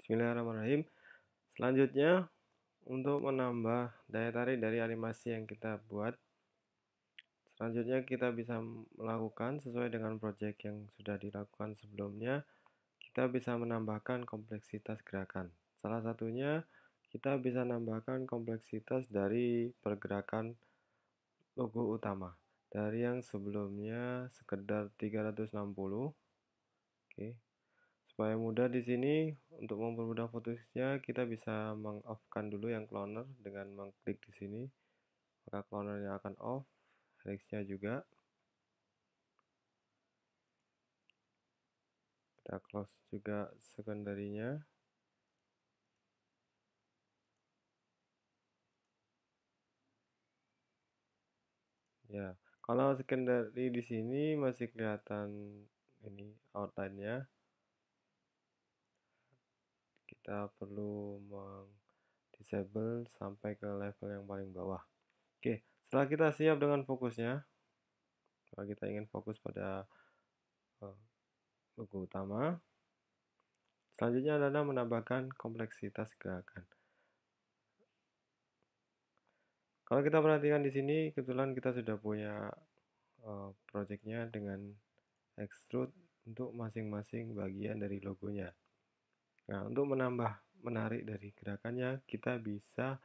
Bismillahirrahmanirrahim. Selanjutnya, untuk menambah daya tarik dari animasi yang kita buat, selanjutnya kita bisa melakukan sesuai dengan project yang sudah dilakukan sebelumnya. Kita bisa menambahkan kompleksitas gerakan. Salah satunya, kita bisa menambahkan kompleksitas dari pergerakan logo utama. Dari yang sebelumnya sekedar 360. Oke. Supaya mudah di sini, untuk mempermudah fotosnya, kita bisa meng-off-kan dulu yang cloner dengan mengklik di sini. Maka clonernya akan off, helixnya juga. Kita close juga secondary-nya. Ya, kalau secondary di sini masih kelihatan ini outline-nya. Kita perlu disable sampai ke level yang paling bawah. Oke, setelah kita siap dengan fokusnya, kalau kita ingin fokus pada logo utama, selanjutnya adalah menambahkan kompleksitas gerakan. Kalau kita perhatikan di sini, kebetulan kita sudah punya projectnya dengan extrude untuk masing-masing bagian dari logonya. Nah, untuk menambah menarik dari gerakannya, kita bisa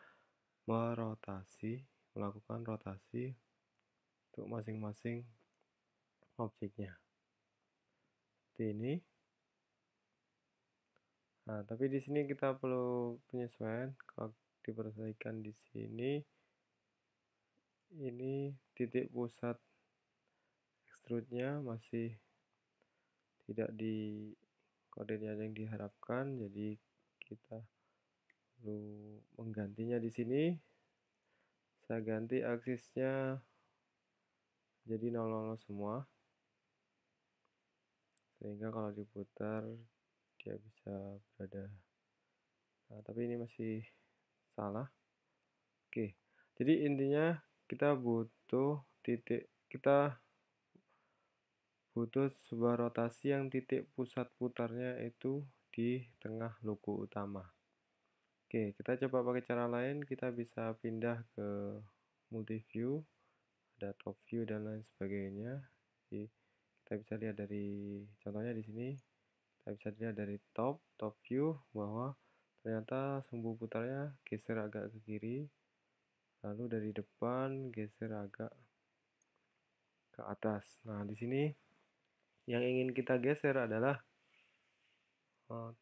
melakukan rotasi untuk masing-masing objeknya. Seperti ini. Nah, tapi di sini kita perlu penyesuaian. Kalau diperhatikan di sini, ini titik pusat extrude-nya masih tidak di koordinat yang diharapkan, jadi kita perlu menggantinya di sini. Saya ganti aksisnya jadi 00 semua, sehingga kalau diputar dia bisa berada. Nah, tapi ini masih salah. Oke, jadi intinya kita butuh sebuah rotasi yang titik pusat putarnya itu di tengah logo utama. Oke, kita coba pakai cara lain. Kita bisa pindah ke multi view, ada top view dan lain sebagainya. Jadi, kita bisa lihat dari contohnya di sini. Kita bisa lihat dari top view bahwa ternyata sumbu putarnya geser agak ke kiri. Lalu dari depan geser agak ke atas. Nah, di sini yang ingin kita geser adalah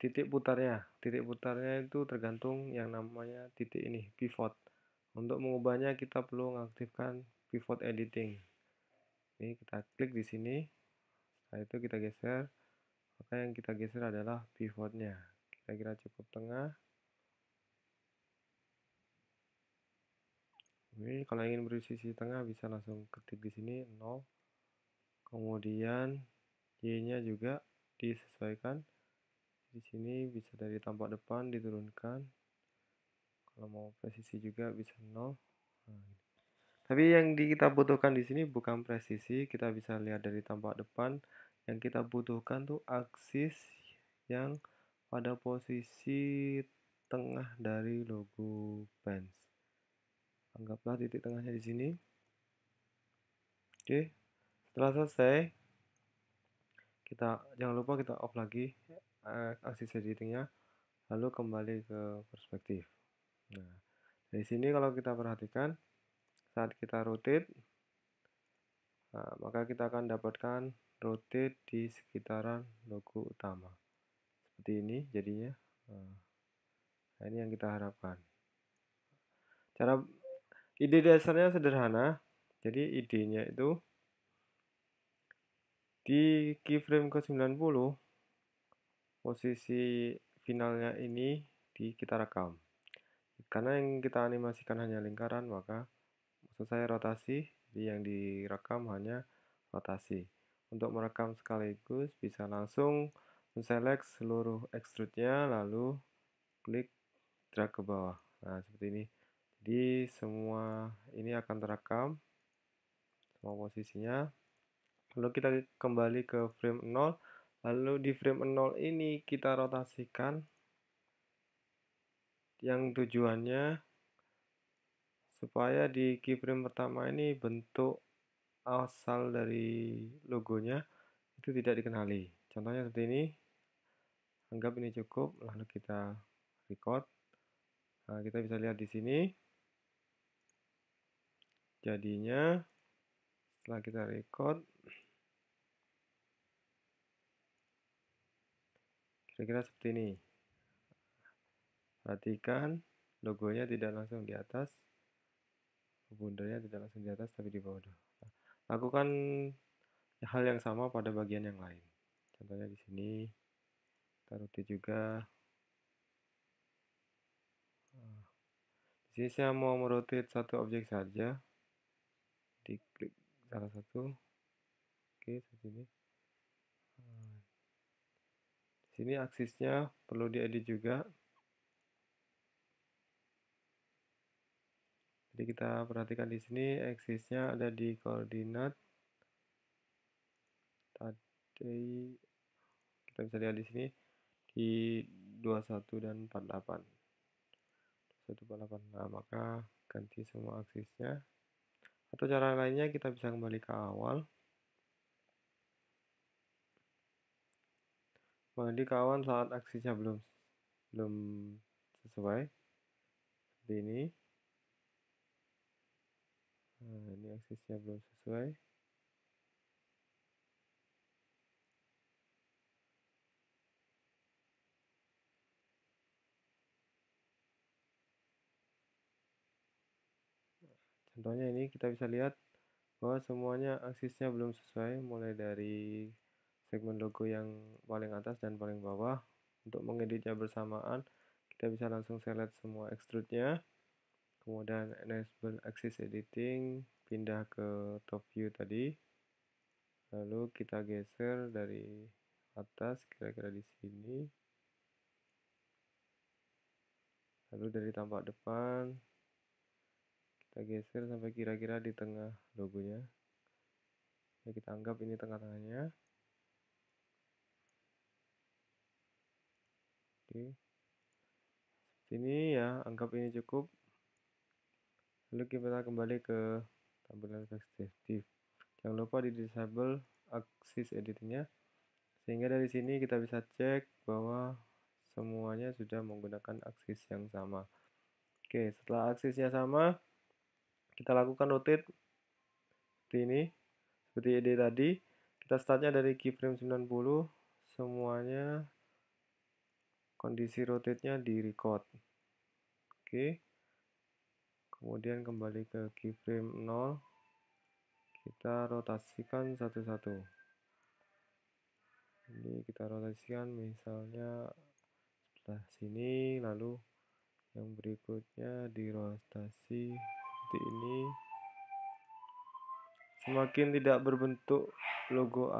titik putarnya. Titik putarnya itu tergantung yang namanya titik ini, pivot. Untuk mengubahnya kita perlu mengaktifkan pivot editing. Ini kita klik di sini. Setelah itu kita geser. Maka yang kita geser adalah pivotnya. Kira-kira cukup tengah. Ini kalau ingin bersisi tengah bisa langsung ketik di sini 0. Kemudian Y-nya juga disesuaikan. Di sini bisa dari tampak depan diturunkan. Kalau mau presisi juga bisa 0. Nah, tapi yang kita butuhkan di sini bukan presisi, kita bisa lihat dari tampak depan. Yang kita butuhkan tuh aksis yang pada posisi tengah dari logo Benz. Anggaplah titik tengahnya di sini. Oke, setelah selesai, jangan lupa kita off lagi aksis editingnya, lalu kembali ke perspektif. Nah, dari sini kalau kita perhatikan, saat kita rotate, nah, maka kita akan dapatkan rotate di sekitaran logo utama. Seperti ini jadinya. Nah, ini yang kita harapkan. Ide dasarnya sederhana. Jadi idenya itu di keyframe ke-90, posisi finalnya ini kita rekam. Karena yang kita animasikan hanya lingkaran, maka maksud saya rotasi, jadi yang direkam hanya rotasi. Untuk merekam sekaligus bisa langsung select seluruh extrude-nya, lalu klik drag ke bawah. Nah, seperti ini. Jadi semua ini akan terekam, semua posisinya. Lalu kita kembali ke frame 0, lalu di frame 0 ini kita rotasikan yang tujuannya supaya di keyframe pertama ini bentuk asal dari logonya itu tidak dikenali. Contohnya seperti ini. Anggap ini cukup, lalu kita record. Nah, kita bisa lihat di sini. Jadinya setelah kita record, kira-kira seperti ini. Perhatikan logonya tidak langsung di atas, bundernya tidak langsung di atas tapi di bawah. Nah, lakukan hal yang sama pada bagian yang lain. Contohnya di sini, kita rotate juga. Di sini saya mau merotate satu objek saja. Diklik salah satu. Oke, seperti ini. Di sini aksisnya perlu diedit juga. Jadi kita perhatikan di sini aksisnya ada di koordinat tadi, kita bisa lihat di sini di 21 dan 48. 2148. Nah, maka ganti semua aksisnya. Atau cara lainnya kita bisa kembali ke awal. Kembali ke awal saat aksisnya belum sesuai. Seperti ini. Nah, ini aksisnya belum sesuai. Contohnya ini kita bisa lihat bahwa semuanya aksisnya belum sesuai, mulai dari segmen logo yang paling atas dan paling bawah. Untuk mengeditnya bersamaan, kita bisa langsung select semua extrude-nya, kemudian enable axis editing, pindah ke top view tadi, lalu kita geser dari atas kira-kira di sini, lalu dari tampak depan kita geser sampai kira-kira di tengah logonya. Ya, kita anggap ini tengah-tengahnya. Oke, sini ya, anggap ini cukup. Lalu kita kembali ke tampilan perspektif. Jangan lupa di disable axis editingnya, sehingga dari sini kita bisa cek bahwa semuanya sudah menggunakan aksis yang sama. Oke, setelah aksisnya sama, kita lakukan rotate seperti ini, seperti ide tadi. Kita startnya dari keyframe 90, semuanya kondisi rotate-nya di record. Oke, kemudian kembali ke keyframe 0, kita rotasikan satu-satu. Ini kita rotasikan misalnya sebelah sini, lalu yang berikutnya dirotasi seperti ini. Semakin tidak berbentuk logo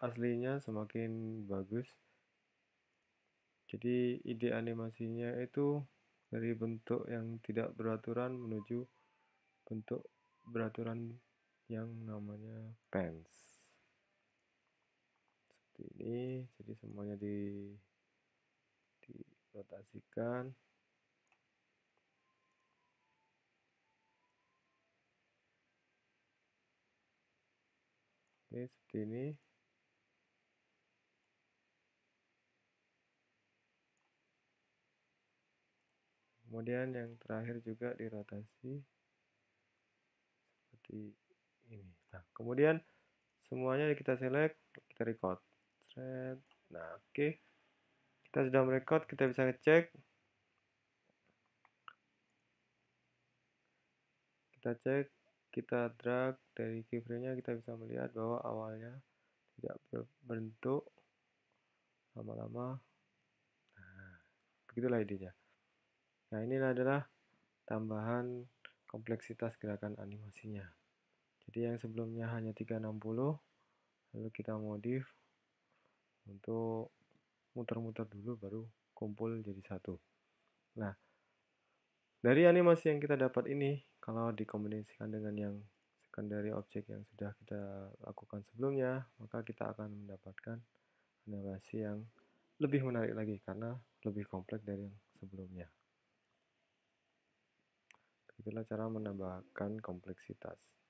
aslinya, semakin bagus. Jadi ide animasinya itu dari bentuk yang tidak beraturan menuju bentuk beraturan yang namanya pants. Seperti ini, jadi semuanya dirotasikan. Oke, seperti ini. Kemudian yang terakhir juga dirotasi seperti ini. Nah, kemudian semuanya kita select, kita record. Nah, oke. Kita sudah merecord, kita bisa ngecek. Kita cek, kita drag dari keyframe-nya, kita bisa melihat bahwa awalnya tidak berbentuk, lama-lama. Nah, begitulah idenya. Nah, ini adalah tambahan kompleksitas gerakan animasinya. Jadi yang sebelumnya hanya 360, lalu kita modif untuk muter-muter dulu baru kumpul jadi satu. Nah, dari animasi yang kita dapat ini, kalau dikombinasikan dengan yang secondary object yang sudah kita lakukan sebelumnya, maka kita akan mendapatkan animasi yang lebih menarik lagi karena lebih kompleks dari yang sebelumnya. Itulah cara menambahkan kompleksitas.